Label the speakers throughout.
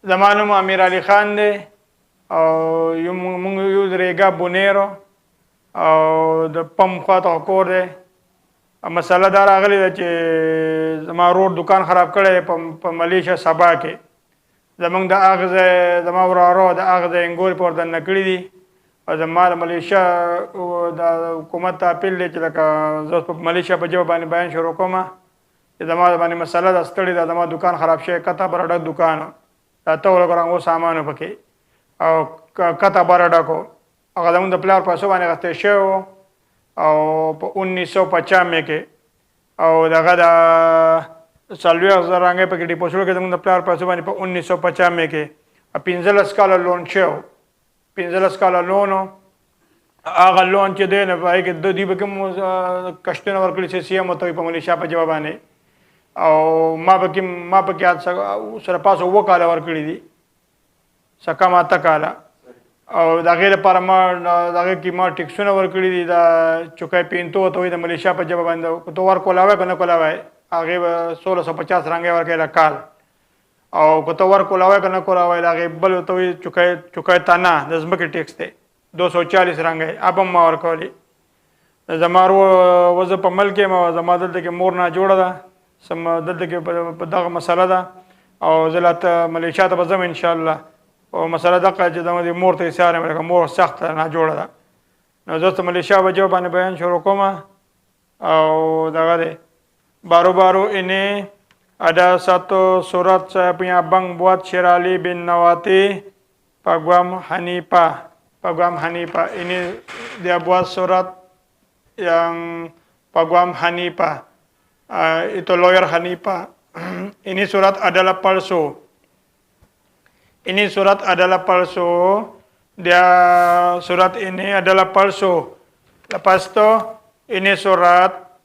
Speaker 1: Zaman nama Amir Ali Khan deh, yung rega bonero, the pam kata akor deh. Masalah darah kali dah je, zaman road dukan kharab kali pam Malaysia Sabah ke. Zaman dah agze, zaman orang dah agze Angol por dan nakli di. Zaman Malaysia dah hukumat apil deh celaka zat Malaysia pejawat bani bayan syuruh koma. Zaman bani masalah dah sekali dah zaman dukan kharab syai kata beradak dukan. Tahu orang orang saman pakai. Kata beradak ko. Agak zaman dah pelar pasal bani kata syau. 1950 के और दादा सालविया जरांगे पे डिपोजिट के तंग प्लार पास बनी 1950 के पिंजल स्काला लोन छो पिंजल स्काला लोन आगा लोन चे देने भाई के दो दी बके कष्टन वर्कली से सीएम तो ही मलेशिया पे जवाबाने और माँ बकी आज सर पास वो काला वर्कली दी सका माता काला और दागे दागे की माँ टिक्सुना वर्कली दी दा चुकाई पिंतो तो इधर मलेशिया पर जब बंदा तो वार कोलावे कना कोलावे आगे 1650 रंगे वार के लकाल और तो वार कोलावे कना कोलावे दागे बल तो ही चुकाई ताना 10 बके टैक्स थे 240 रंगे अब हम मार कोली जमारो वज़ पमल के माँ जमादल के मोरना जोड़ा था सम दल के दाग मसाला था और ज़लात मलेशिया तो बज़म इंशाल्लाह और मसाला दक्का जदाम दी मोर ते सारे मेरे का मोर सख्त ना जोड़ा था ना दोस्त मलेशिया बजो बाने बयान शुरू कोमा और दागा दे baru-baru ini ada satu surat saya punya abang buat Syirali bin Nawati Paguam Hanifah ini dia buat surat yang Paguam Hanifah itu lawyer Hanifah ini surat adalah palsu. Ini surat adalah palsu. Surat ini adalah palsu. Lepas itu ini surat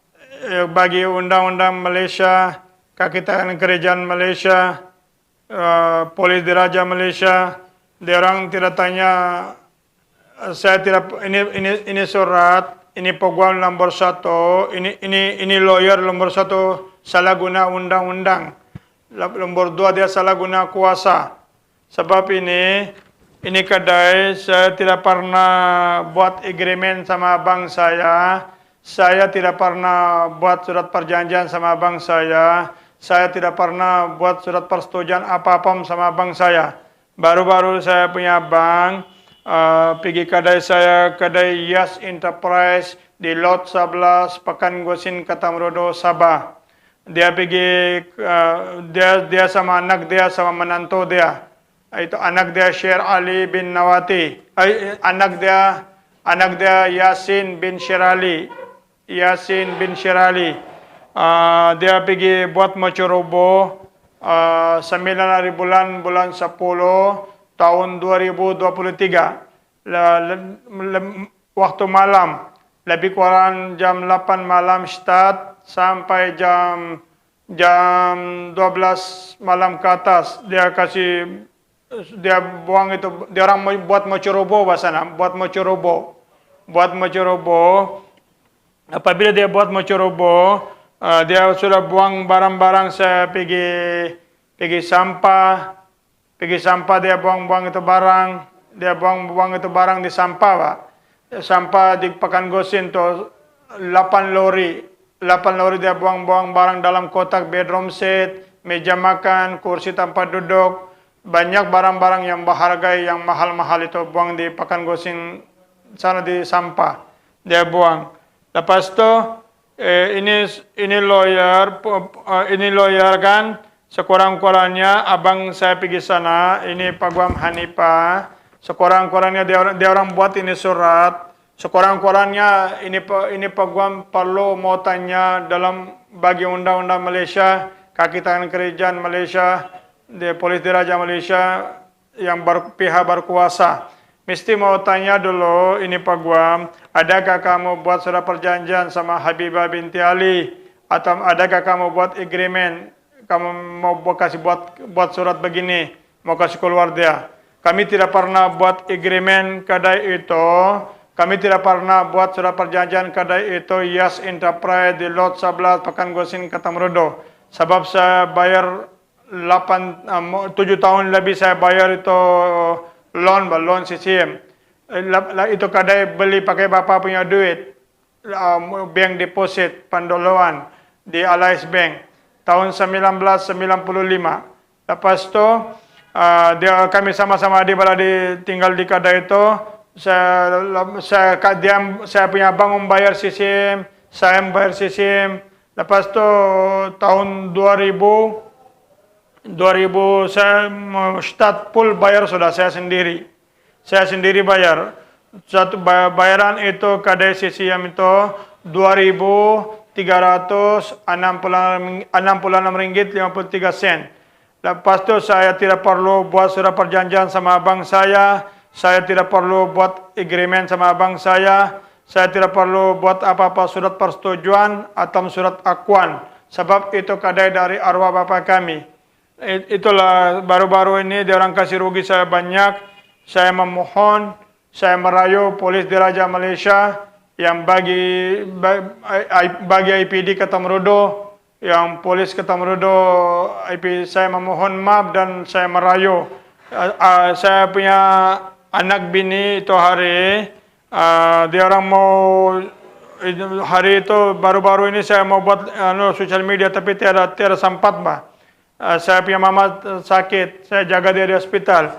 Speaker 1: bagi undang-undang Malaysia, Kakitangan Kerajaan Malaysia, Polis Diraja Malaysia. Dia orang tidak tanya, saya tidak ini surat, ini peguam nomor 1, ini lawyer nomor 1 salah guna undang-undang. Nomor 2 dia salah guna kuasa. Sebab ini kedai saya tidak pernah buat agreement sama abang saya. Saya tidak pernah buat surat perjanjian sama abang saya. Saya tidak pernah buat surat persetujuan apa-apa sama abang saya. Baru-baru saya punya abang pergi kedai saya, kedai Yas Enterprise di Lot 11 Pekan Gosin Katamrodo Sabah. Dia pergi dia sama anak dia sama menantu dia. Itu anak dia Syir Ali bin Nawati, anak dia Yasin bin Syirali. Dia pergi buat macurubo 9 hari bulan 10 tahun 2023 waktu malam lebih kurang jam 8 malam start sampai jam 12 malam ke atas dia buang itu, dia orang buat macurobo bahasana, buat macurobo. Apabila dia buat macurobo, dia sudah buang barang-barang, saya pergi sampah dia buang itu barang, buang itu barang di sampah, Pak. Sampah di Pekan Gosin tu 8 lori dia buang barang dalam kotak, bedroom set, meja makan, kursi tempat duduk. Banyak barang-barang yang berharga, yang mahal-mahal itu buang di Pekan Gosin sana di sampah. Dia buang. Lepas itu ini lawyer kan, sekurang-kurangnya abang saya pergi sana, ini Paguam Hanifah, sekurang-kurangnya dia orang buat ini surat, sekurang-kurangnya ini Paguam perlu mau tanya dalam bagi undang-undang Malaysia, Kakitangan Kerajaan Malaysia, di Polis Diraja Malaysia yang pihak berkuasa. Mesti mau tanya dulu, ini Pak Guam, adakah kamu buat surat perjanjian sama Habibah binti Ali? Atau adakah kamu buat agreement? Kamu mau kasih buat surat begini, mau kasih keluar dia. Kami tidak pernah buat agreement kedai itu. Kami tidak pernah buat surat perjanjian kedai itu. Yas Enterprise di Lot 11 Pekan Gosin Katamrodo. Sebab saya bayar 7 tahun lebih saya bayar itu loan CCM. Itu kadai beli pakai bapak punya duit, bank deposit pandoloan di Alliance Bank tahun 1995. Lepas tu kami sama-sama tinggal di kadai itu. Saya punya bank membayar CCM, saya membayar CCM. Lepas tu tahun 2000 saya start full bayar sudah saya sendiri. Saya sendiri bayar. Satu bayaran itu kadai CCM itu RM2.366.53. Lepas tu saya tidak perlu buat surat perjanjian sama abang saya tidak perlu buat agreement sama abang saya tidak perlu buat apa-apa surat persetujuan atau surat akuan, sebab itu kadai dari arwah bapa kami. Itulah baru-baru ini dia orang kasih rugi saya banyak. Saya memohon, saya merayu polis Diraja Malaysia yang bagi IPD Ketamrudo, yang polis Ketamrudo IP, saya memohon maaf dan saya merayu. Saya punya anak bini itu hari dia orang mau hari itu baru-baru ini saya mau buat sosial media tapi tiada sempat bah. Saya punya mama sakit, saya jaga dia di hospital.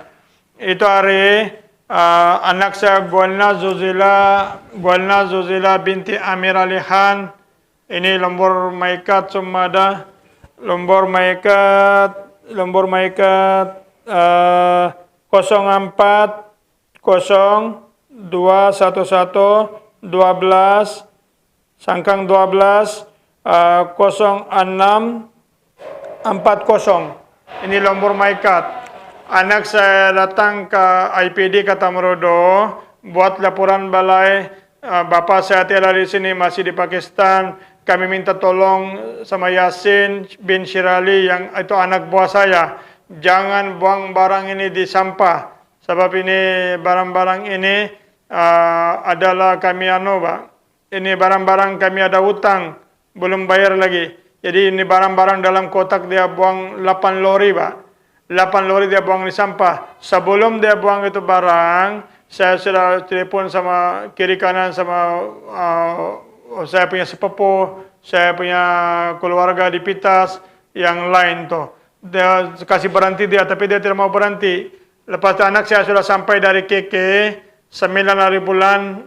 Speaker 1: Itu hari anak saya Gualna Zuzila binti Amir Alihan, ini lombor maikat sumada, lombor maikat 04 0211 12 sangkang 12 06 40. Ini lombor maikat. Anak saya datang ke IPD Ketamrudo buat laporan balai. Bapa saya tiada di sini, masih di Pakistan. Kami minta tolong sama Yasin bin Shirali yang itu anak buah saya. Jangan buang barang ini di sampah. Sebab ini barang-barang ini adalah kami ini barang-barang kami ada hutang belum bayar lagi. Jadi ini barang-barang dalam kotak dia buang 8 lori, Pak. 8 lori dia buang di sampah. Sebelum dia buang itu barang, saya sudah telepon sama kiri kanan sama saya punya sepupu, saya punya keluarga di Pitas yang lain tuh. Dia kasih berhenti dia, tapi dia tidak mau berhenti. Lepas itu anak saya sudah sampai dari KK 9 hari bulan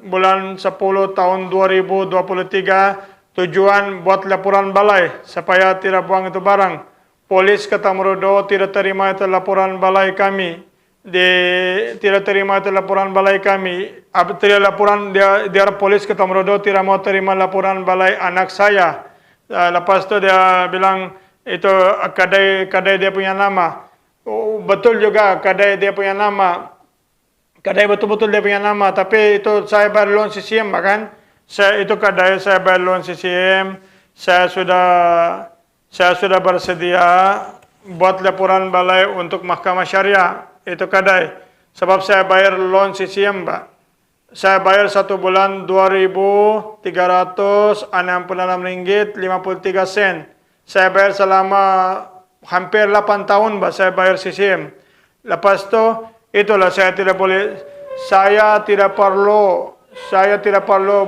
Speaker 1: 10 tahun 2023. Tujuan buat laporan balai supaya tidak buang itu barang. Polis Ketamrudo tidak terima itu laporan balai kami. Tidak terima itu laporan balai kami. Tidak laporan dia polis Ketamrudo tidak mau terima laporan balai anak saya. Lepas itu dia bilang itu kadai dia punya nama. Betul juga kadai dia punya nama. Kadai betul-betul dia punya nama. Tapi itu saya bayar loan CCM kan. Saya bayar loan CCM. Saya sudah bersedia buat laporan balai untuk mahkamah syariah. Itu kadai. Sebab saya bayar loan CCM, Pak. Saya bayar 1 bulan RM2.366.53. Saya bayar selama hampir 8 tahun, Pak. Saya bayar CCM. Lepas itulah saya tidak perlu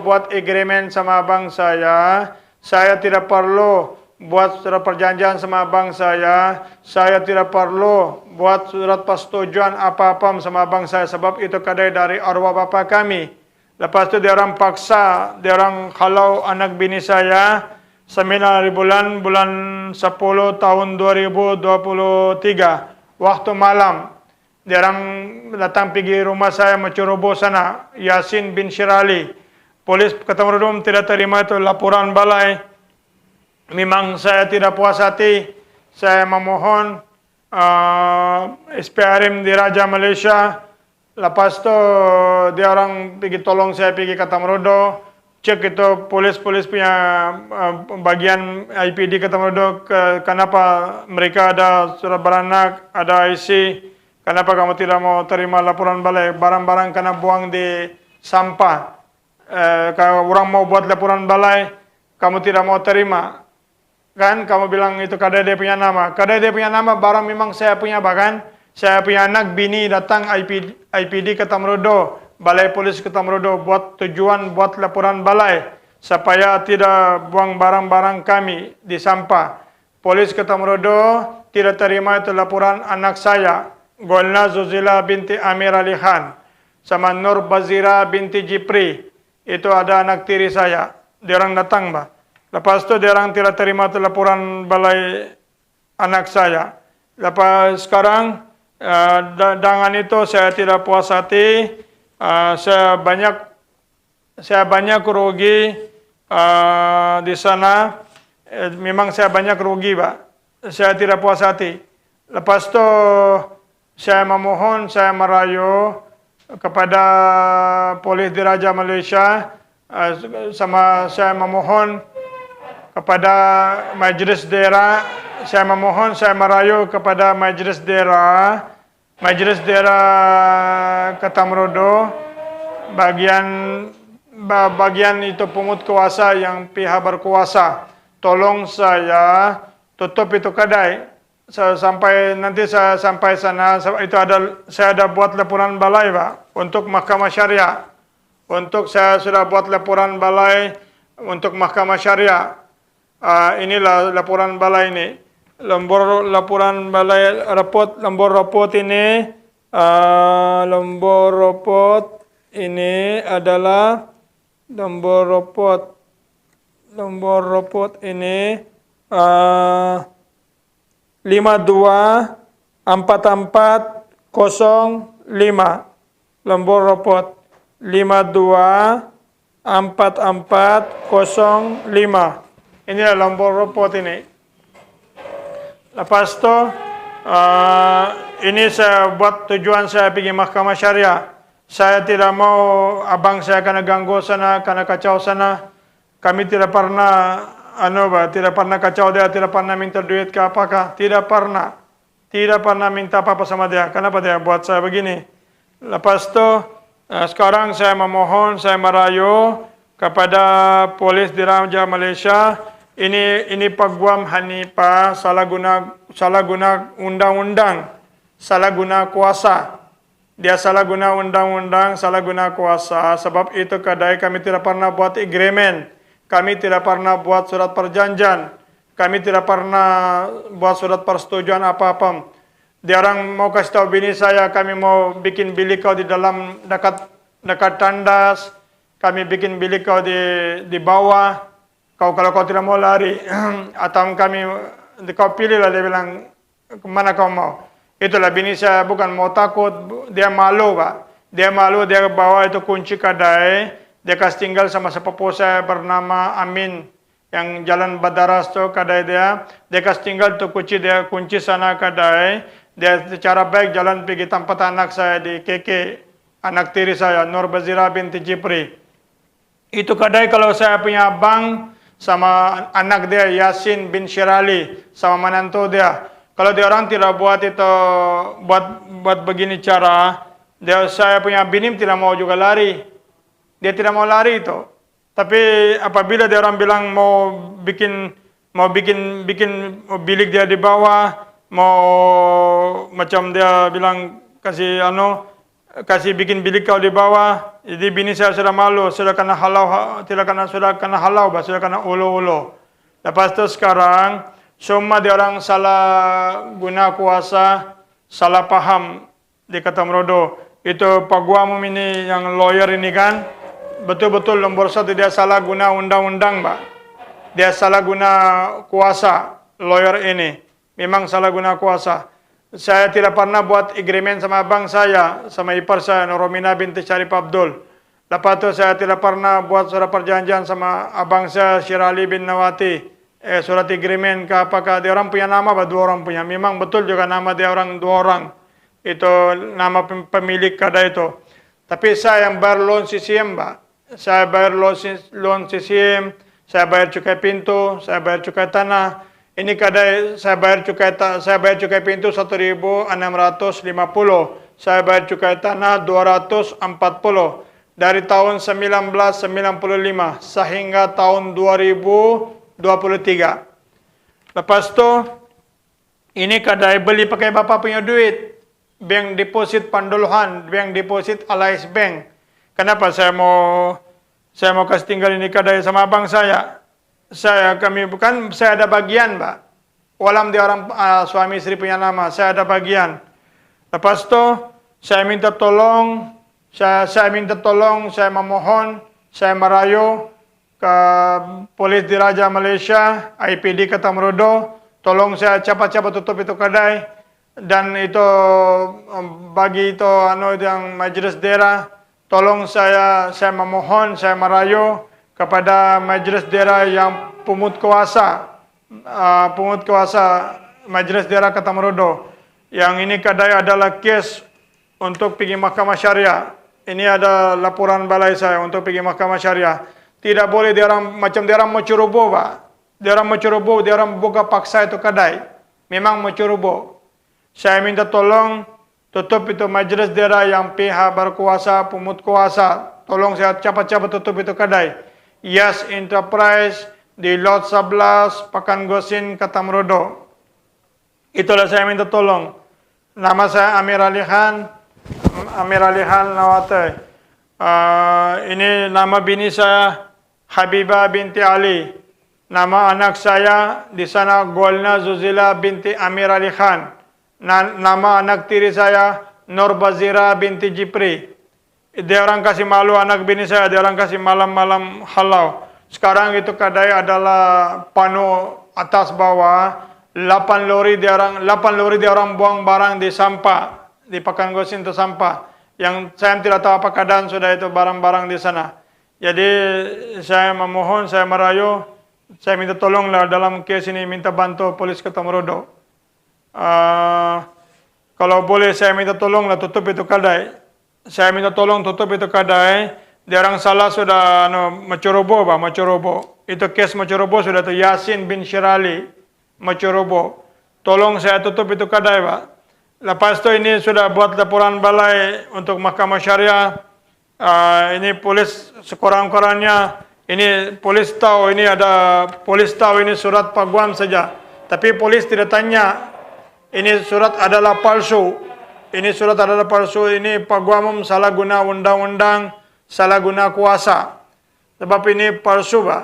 Speaker 1: buat agreement sama abang saya. Saya tidak perlu buat surat perjanjian sama abang saya. Saya tidak perlu buat surat persetujuan apa-apa sama abang saya. Sebab itu kadai dari arwah bapa kami. Lepas itu dia orang paksa, dia orang halau anak bini saya 9 hari bulan 10 tahun 2023. Waktu malam. Dia orang datang pergi rumah saya Mecurubo sana, Yasin bin Shirali. Polis Ketamrudo tidak terima itu laporan balai. Memang saya tidak puas hati. Saya memohon SPRM Diraja Malaysia. Lepas itu dia orang pergi tolong saya pergi Ketamrudo. Cek itu polis punya bagian IPD Ketamrudo kenapa mereka ada surat beranak, ada IC. Kenapa kamu tidak mau terima laporan balai? Barang-barang kena buang di sampah. Kalau orang mau buat laporan balai, kamu tidak mau terima. Kan kamu bilang itu kadai dia punya nama. Kadai dia punya nama barang memang saya punya, bahkan saya punya anak bini datang IPD ke Tamrodo, Balai Polis ke Tamrodo buat tujuan buat laporan balai supaya tidak buang barang-barang kami di sampah. Polis ke Tamrodo tidak terima itu laporan anak saya, Golna Zuzila binti Amir Ali Khan sama Nur Bazira binti Jipri. Itu ada anak tiri saya. Dia orang datang, Mbak. Lepas itu dia orang tidak terima itu laporan balai anak saya. Lepas sekarang dengan itu saya tidak puas hati. Saya banyak rugi di sana. Memang saya banyak rugi, Pak. Saya tidak puas hati. Lepas itu saya memohon, saya merayu kepada Polis Diraja Malaysia, sama saya memohon kepada Majlis Daerah, saya memohon, saya merayu kepada Majlis Daerah Ketamrodo, bagian itu pungut kuasa yang pihak berkuasa, tolong saya tutup itu kedai sampai nanti saya sampai sana. Itu saya ada buat laporan balai, Pak, untuk Mahkamah Syariah. Saya sudah buat laporan balai untuk Mahkamah Syariah. Inilah laporan balai ini. Lembor laporan balai lembor rapot ini adalah lembor rapot ini 524405. Lembor rapot 524405. Inilah lembor rapot ini. Lepas itu ini saya buat tujuan saya pergi Mahkamah Syariah. Saya tidak mau abang saya kena ganggu sana, kena kacau sana. Kami tidak pernah tidak pernah kacau dia, tidak pernah minta duit ke apakah, tidak pernah minta apa-apa sama dia. Kenapa dia buat saya begini? Lepas itu sekarang saya memohon, saya merayu kepada Polis Diraja Malaysia. Ini Pak Guam Hanifah salah guna undang-undang, salah guna kuasa. Dia salah guna undang-undang, salah guna kuasa. Sebab itu kedai kami tidak pernah buat agreement, kami tidak pernah buat surat perjanjian, kami tidak pernah buat surat persetujuan apa-apa. Dia orang mau kasih tahu bini saya, kami mau bikin bilik kau di dalam dekat tandas, kami bikin bilik kau di bawah. Kalau kau tidak mau lari, atau kau pilihlah, dia bilang kemana kau mau. Itulah bini saya bukan mau takut, dia malu, Pak. Dia malu, dia bawa itu kunci kedai, dia kasih tinggal sama sepupu saya bernama Amin, yang Jalan Badaras tu kedai dia kasih tinggal tu kunci sana kedai. Dia secara baik jalan pergi tempat anak saya di KK, anak tiri saya, Nur Bazira binti Jipri. Itu kedai kalau saya punya abang, sama anak dia Yasin bin Syirali, sama menantu dia. Kalau dia orang tidak buat itu, buat begini cara, saya punya bini tidak mau juga lari. Dia tidak mau lari itu. Tapi apabila dia orang bilang mau bikin bilik dia di bawah, mau macam dia bilang kasih bikin bilik kau di bawah. Jadi bini saya sudah malu, sudah kena halau, sudah kena ulu-ulu. Lepas itu sekarang semua dia orang salah guna kuasa, salah paham di Ketamrodo. Itu Pak Guam ini yang lawyer ini kan, betul-betul nombor satu dia salah guna undang-undang, Pak. Dia salah guna kuasa, lawyer ini. Memang salah guna kuasa. Saya tidak pernah buat agreement sama abang saya, sama ipar saya, Noromina binti Syarif Abdul. Lepas itu saya tidak pernah buat surat perjanjian sama abang saya, Syirali bin Nawati. Surat agreement ke apakah, dia orang punya nama, dua orang punya. Memang betul juga nama dia orang, dua orang. Itu nama pemilik kedai itu. Tapi saya yang bayar loan CCM, Pak. Saya bayar loan CCM, saya bayar cukai pintu, saya bayar cukai tanah. Ini kedai saya bayar cukai pintu 1.650. Saya bayar cukai tanah 240 dari tahun 1995 sehingga tahun 2023. Lepas tu, ini kadai beli pakai bapa punya duit. Bank deposit Panduluhan, bank deposit Alliance Bank. Kenapa saya mau kasih tinggal ini kadai sama abang saya? Kami bukan, saya ada bagian, Pak. Walam dia orang suami istri punya nama, saya ada bagian. Lepas tu, saya minta tolong, saya memohon, saya merayu ke Polis Diraja Malaysia, IPD Ketamerodo, tolong saya cepat-cepat tutup itu kedai, dan itu bagi itu yang Majlis Daerah, tolong saya memohon, saya merayu kepada Majlis Daerah yang pungut kuasa Majlis Daerah Ketamerodo, yang ini kadai adalah kes untuk pergi Mahkamah Syariah. Ini ada laporan balai saya untuk pergi Mahkamah Syariah. Tidak boleh dia orang menceroboh, Pak. Dia orang buka paksa itu kadai. Memang menceroboh. Saya minta tolong tutup itu Majlis Daerah yang pihak berkuasa, pungut kuasa. Tolong saya cepat-cepat tutup itu kadai. Yes Enterprise di Lot 11, Pakan Gosin, Ketamerodo. Itulah saya minta tolong. Nama saya Amir Ali Khan Nawate. Ini nama bini saya Habibah binti Ali. Nama anak saya di sana Golna Zuzila binti Amir Ali Khan. Nama anak tiri saya Nur Bazira binti Jipri. Dia orang kasih malu anak bini saya, dia orang kasih malam-malam halau. Sekarang itu kadai adalah panu atas bawah, 8 lori dia orang buang barang di sampah, di Pakan Gosin itu sampah. Yang saya tidak tahu apa keadaan sudah itu barang-barang di sana. Jadi saya memohon, saya merayu, saya minta tolonglah dalam kes ini, minta bantu Polis Ketamerodo. Kalau boleh saya minta tolonglah tutup itu kedai. Saya minta tolong tutup itu kedai. Dia orang salah sudah menceroboh, Pak, menceroboh. Itu kes menceroboh sudah itu Yasin bin Syirali menceroboh. Tolong saya tutup itu kedai, Pak. Lepas itu ini sudah buat laporan balai untuk Mahkamah Syariah. Ini polis sekurang-kurangnya, ini polis tahu ini surat Pak Guam saja. Tapi polis tidak tanya, ini surat adalah palsu. Ini surat adalah palsu, ini Pak Guam salah guna undang-undang, salah guna kuasa. Sebab ini palsu, Pak.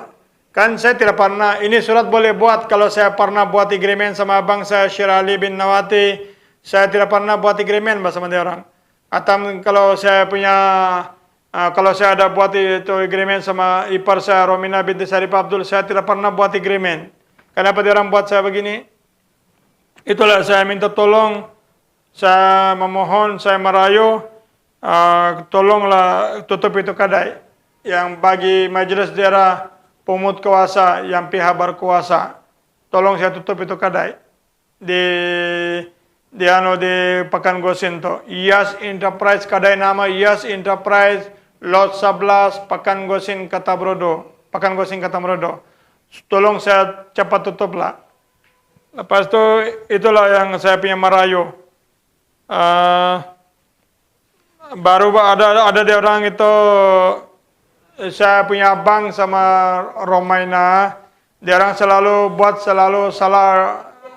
Speaker 1: Kan saya tidak pernah, ini surat boleh buat kalau saya pernah buat agreement sama abang saya Syirali bin Nawati. Saya tidak pernah buat agreement, Pak, sama dia orang. Atau kalau saya ada buat itu agreement sama ipar saya Romina binti Sarip Abdul, saya tidak pernah buat agreement. Kenapa dia orang buat saya begini? Itulah saya minta tolong, saya memohon, saya merayu, tolonglah tutup itu kedai yang bagi Majelis Daerah pungut kuasa yang pihak berkuasa. Tolong saya tutup itu kedai di Pakan Gosin to. Yas Enterprise, kadai nama Yas Enterprise, Lot 11, Pakan Gosin Ketamerodo. Tolong saya cepat tutuplah. Lepas itu itulah yang saya punya merayu. Baru ada dia orang itu, saya punya abang sama Romaina, dia orang selalu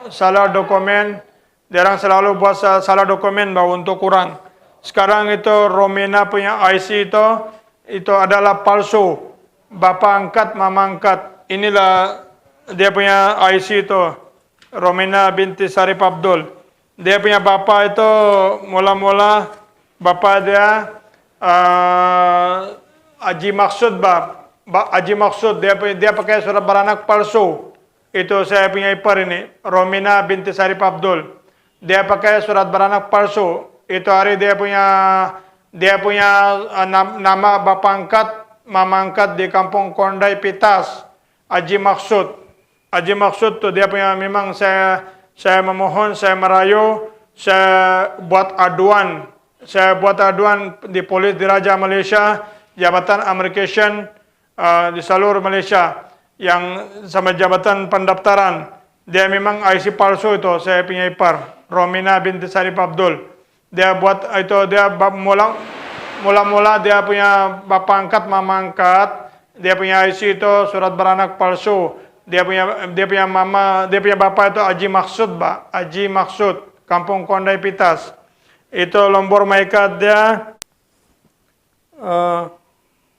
Speaker 1: salah dokumen, dia orang selalu buat salah dokumen bahwa untuk kurang. Sekarang itu Romaina punya IC itu adalah palsu. Bapa angkat, mama angkat. Inilah dia punya IC itu. Romina binti Sarip Abdul. Dia punya bapa itu mula-mula bapa dia Haji Maksud, Haji Maksud, dia pakai surat beranak palsu. Itu saya punya ipar ini, Romina binti Sarip Abdul. Dia pakai surat beranak palsu. Itu hari dia punya nama bapa angkat, mama angkat di Kampung Kondai Pitas, Haji Maksud. Haji Maksud tu dia punya, memang saya memohon, saya merayu, saya buat aduan di Polis Diraja Malaysia, Jabatan Immigration di seluruh Malaysia yang sama jabatan pendaftaran. Dia memang IC palsu itu, saya punya ipar, Romina binti Sarip Abdul. Dia buat itu, dia mula-mula dia punya bapa angkat, mama angkat, dia punya IC itu surat beranak palsu. dia punya mama, dia punya bapak itu Haji Maksud, Pak. Haji Maksud, Kampung Kondai Pitas. Itu nomor MyCard dia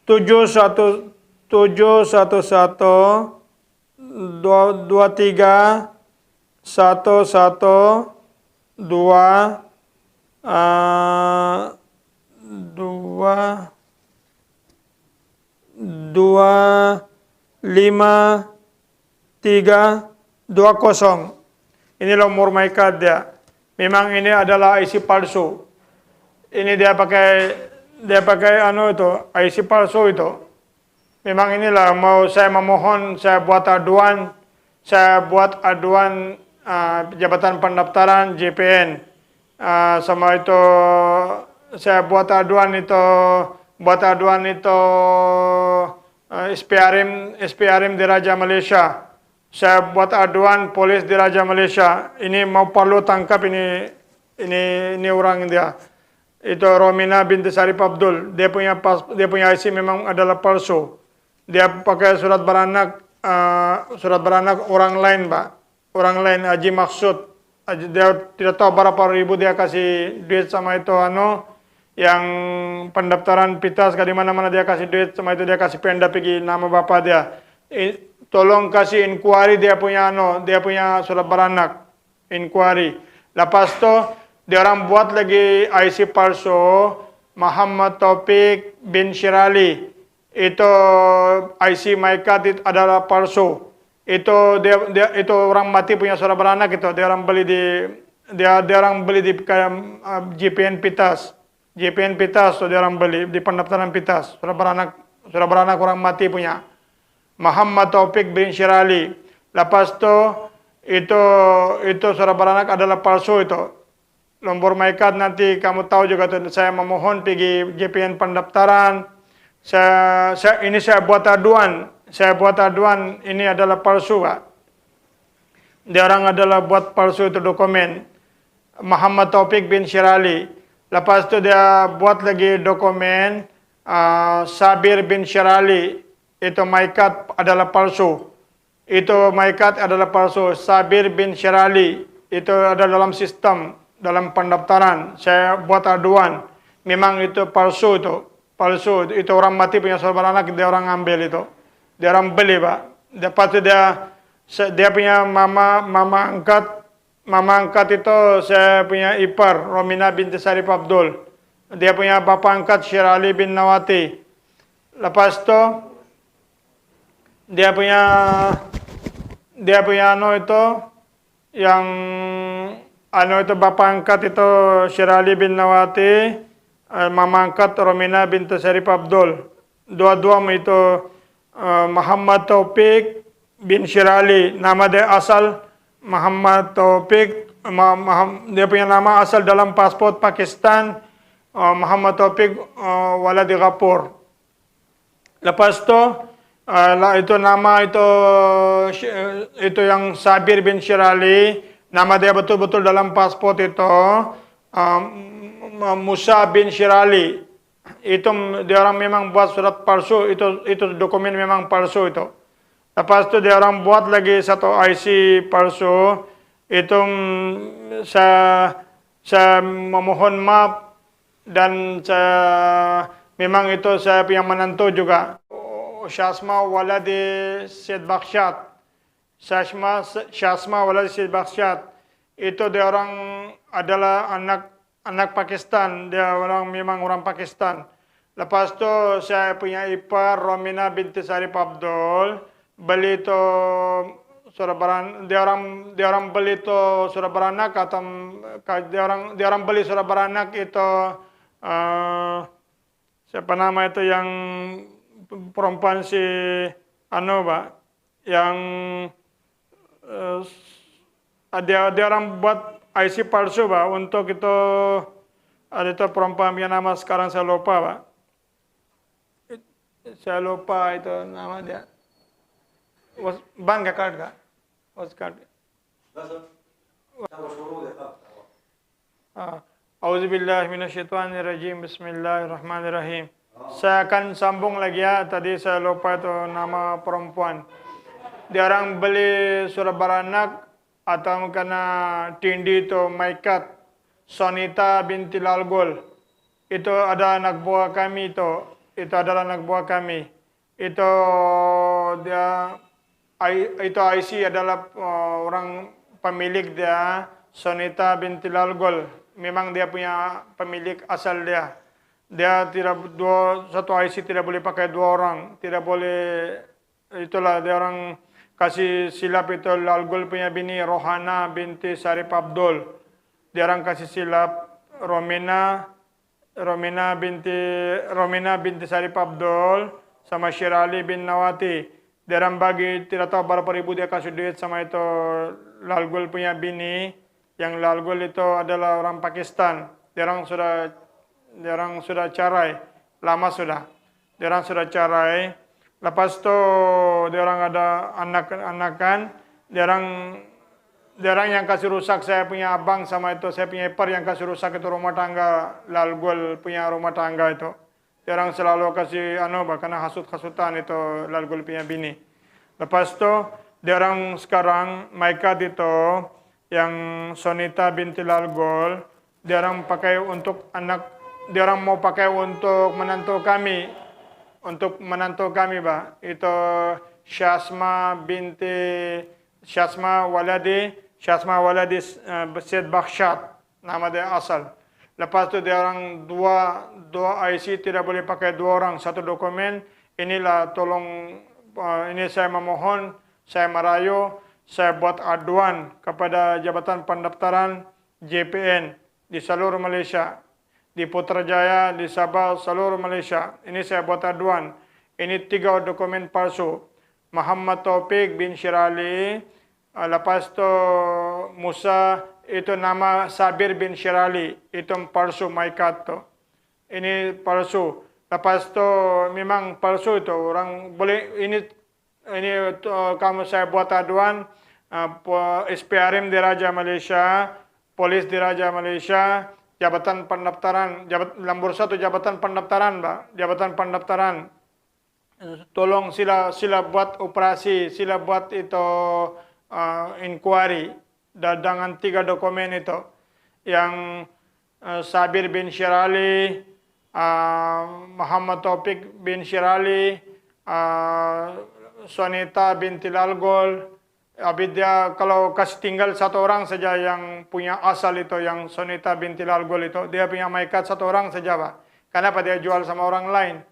Speaker 1: 7111222320. Ini nomor MyCard dia. Memang ini adalah IC palsu. Ini dia pakai IC palsu itu. Memang inilah saya memohon, saya buat aduan Jabatan Pendaftaran JPN sama itu saya buat aduan itu SPRM di Raja Malaysia. Saya buat aduan polis di Raja Malaysia. Ini mau perlu tangkap ini orang dia. Itu Romina binti Sarip Abdul. Dia punya IC memang adalah palsu. Dia pakai surat beranak orang lain, Pak. Orang lain Haji Maksud. Dia tidak tahu berapa ribu dia kasih duit sama itu yang pendaftaran Pitas, di mana-mana dia kasih duit sama itu, dia kasih penda pergi nama bapak dia. Tolong kasih inquiry dia punya surat beranak. Inquiry. Lepas tu dia orang buat lagi IC palsu Muhammad Taufik bin Syirali. Itu IC MyCard itu adalah palsu. Itu orang mati punya surat beranak itu. Dia orang beli di JPN Pitas. JPN Pitas so dia orang beli di pendaftaran Pitas. Surat beranak orang mati punya. Muhammad Taufik bin Syirali. Lepas itu surat beranak adalah palsu itu. Nomor MyCard nanti kamu tahu juga tuh. Saya memohon pergi JPN pendaftaran. Saya buat aduan. Ini adalah palsu, Pak. Dia orang adalah buat palsu itu dokumen. Muhammad Taufik bin Syirali. Lepas itu dia buat lagi dokumen Sabir bin Syirali. Itu MyCard adalah palsu. Sabir bin Syirali. Itu ada dalam sistem, dalam pendaftaran. Saya buat aduan. Memang itu palsu itu. Palsu. Itu orang mati punya surat beranak, dia orang ambil itu. Dia orang beli, Pak. Lepas itu dia punya mama angkat itu saya punya ipar, Romina binti Sarip Abdul. Dia punya bapa angkat Syirali bin Nawati. Lepas itu dia punya bapa angkat itu Syirali bin Nawati, mama angkat Romina binti Sarip Abdul. Dua-dua itu Muhammad Taufik bin Syirali. Nama dia asal Muhammad Taufik. Dia punya nama asal dalam pasport Pakistan. Muhammad Taufik Waladi Ghafur. Lepas itu nama itu yang Sabir bin Syirali. Nama dia betul-betul dalam pasport itu Musa bin Syirali. Itu dia orang memang buat surat palsu, itu dokumen memang palsu itu. Lepas itu dia orang buat lagi satu IC palsu. Itu saya memohon maaf dan memang itu saya punya menantu juga. Syasma Waladi Syed Bakshat. Syasma Waladi Syed Bakshat. Itu dia orang adalah anak Pakistan, dia memang orang Pakistan. Lepas itu saya punya ipar Romina binti Sarip Abdul, beli itu surat beranak. Dia orang beli itu surat beranak atau dia orang beli surat beranak itu siapa nama itu yang perempuan si Pak, yang dia orang buat IC palsu, Pak, untuk itu ada itu perempuan yang nama sekarang saya lupa, Pak. Saya lupa itu nama dia. Ban ka card ka? Was card. Auzubillahi minasyaitonirrajim. Bismillahirrahmanirrahim. Saya akan sambung lagi ya. Tadi saya lupa itu nama perempuan. dia orang beli surat baranak atau kena tindi itu Maikat Sonita binti Lalgol. Itu ada anak buah kami itu adalah anak buah kami. Itu dia itu IC adalah orang pemilik dia Sonita binti Lalgol. Memang dia punya pemilik asal dia. Dia tidak satu IC tidak boleh pakai dua orang, tidak boleh. Itulah dia orang kasih silap itu Lalgol punya bini Rohana binti Sarip Abdul. Dia orang kasih silap Romina binti Sarip Abdul sama Syirali bin Nawati. Dia orang bagi tidak tahu berapa ribu dia kasih duit sama itu Lalgol punya bini. Yang Lalgol itu adalah orang Pakistan. Dia orang sudah cerai, lama sudah. Dia orang sudah cerai. Lepas tu dia orang ada anak-anakan. Dia orang yang kasih rusak saya punya abang sama itu saya punya ipar yang kasih rusak itu rumah tangga Lalgol punya rumah tangga itu. Dia orang selalu kasih karena hasut-hasutan itu Lalgol punya bini. Lepas tu dia orang sekarang Maikat itu yang Sonita binti Lalgol, dia orang pakai untuk dia orang mau pakai untuk menantu kami, bah. Itu Syasma waladi Syed Bakhshat, nama dia asal. Lepas tu dia orang dua IC tidak boleh pakai dua orang, satu dokumen. Inilah tolong, ini saya memohon, saya merayu, saya buat aduan kepada Jabatan Pendaftaran JPN di seluruh Malaysia, di Putrajaya, di Sabah, seluruh Malaysia. Ini saya buat aduan. Ini 3 dokumen palsu. Muhammad Taufik bin Syirali, lepas tu Musa, itu nama Sabir bin Syirali, itu palsu Maikat tu. Ini palsu. Lepas tu memang palsu itu orang boleh ini kamu saya buat aduan SPRM di Raja Malaysia, Polis di Raja Malaysia, Jabatan Pendaftaran, nombor 1 Jabatan Pendaftaran, Pak. Jabatan Pendaftaran. Tolong sila buat operasi, sila buat itu inquiry dengan 3 dokumen itu. Yang Sabir bin Syirali, Muhammad Taufik bin Syirali, Sonita binti Lalgol. Dia kalau kasih tinggal satu orang saja yang punya asal itu, yang Sonita binti Lalgol itu, dia punya Maikat satu orang saja, Pak. Kenapa dia jual sama orang lain?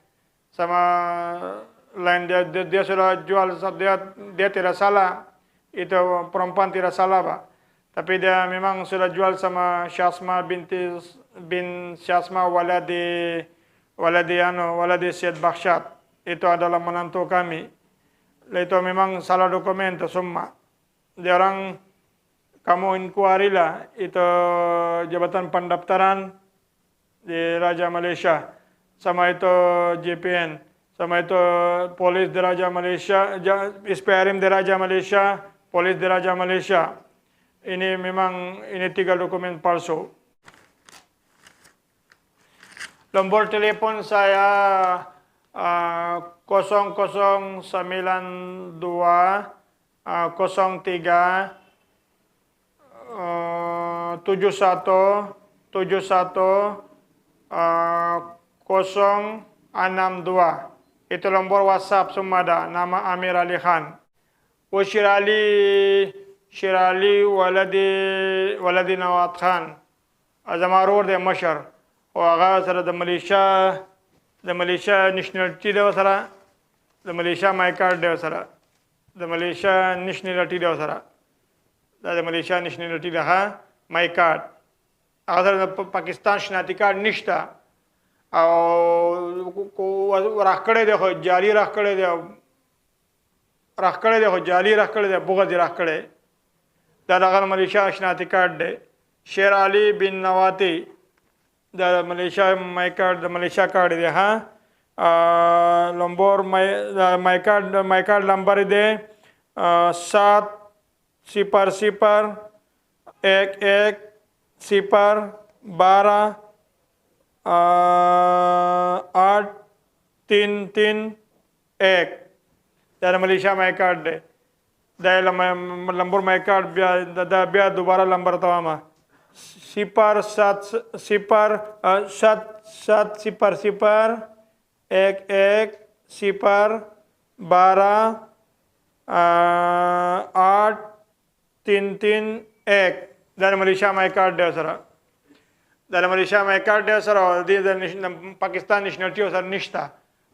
Speaker 1: Dia sudah jual, dia tidak salah. Itu perempuan tidak salah, Pak. Tapi dia memang sudah jual sama Syasma Syasma waladi Syed Bakhshat. Itu adalah menantu kami. Itu memang salah dokumen itu semua. Dia orang kamu inquiry lah itu Jabatan Pendaftaran di Raja Malaysia, sama itu JPN, sama itu Polis di Raja Malaysia, SPRM di Raja Malaysia, Polis di Raja Malaysia. Ini memang 3 dokumen palsu. Nombor telepon saya 0092 03 71 062. Itu nombor WhatsApp semua ada. Nama Amir Ali Khan. Syirali waladi Nawat Khan. Azamarur de Mashar. Waga sara de Malaysia nationality de sara. De Malaysia Maikat de sara. De Malaysia nationality de sara. De Malaysia nationality de ha Maikat. Agar Pakistan nationality card nishta. रखड़े देखो जाली रखड़े दे बुगज रखड़े दादा मलेशिया शनाती कार्ड दे शेर अली बिन नवाती दादा मलेशिया माई कार्ड दे हाँ लंबोर my card number they 70011 8331 dari Malaysia Maikat deh. دا لمبر مای کارت بیا دا بیا دوباره لمبر ته واما 07011128331 دا د ملیشیا مای کارت دی سره د ملیشیا مای کارت دی سره د پاکستان نشنلټي سره نشته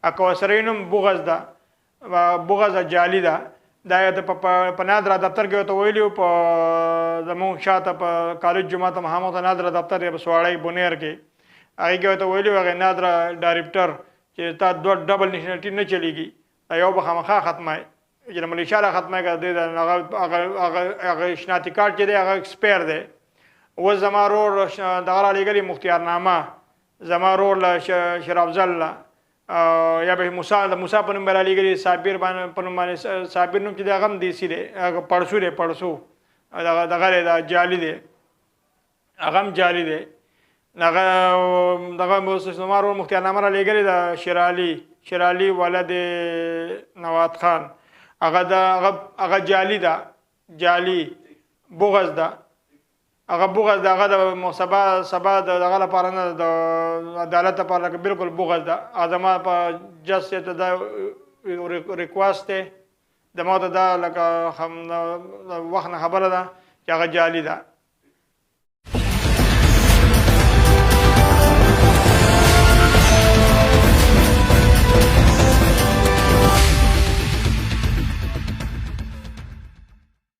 Speaker 1: اکو سره نوم بغز ده بغز جعلی ده دا په نادره دفتر کې ته ویلو په زمون شاته په کالج جماعت محمد نادره دفتر په سواړی بونیر کې هغه کې ته ویلو هغه نادره ډایریکټر چې تا دوه ډبل نشنلټي نه چلیږي دا یو به خامخا ختمه چې ملیشیا را ختمه کړه هغه شناختی کارت چې دی هغه ایکسپایر دی و زما رور دغه را لېږلي مختیارنامه زما رور شیر افضل یا به موسی په نوم به را لېږلي صابر په نوم باندې صابر نوم چې دی هغه هم دیسي دی هغه پړسو دی پړسو دغه دی دا جعلي دی هغه هم جعلي دی دغه زما رور مختیارنامه را لېږلې د شیرعلي ولد نواد خان هغه جعلي ده جعلي بغز ده هغه بغز ده هغه د سبا دغه لپاره نه د عدالت لپاره لکه بالکل بغز ده زما په جس ته دا ریکوست دی د ما ته دا لکه وخت نه خبره ده چې هغه جعلي ده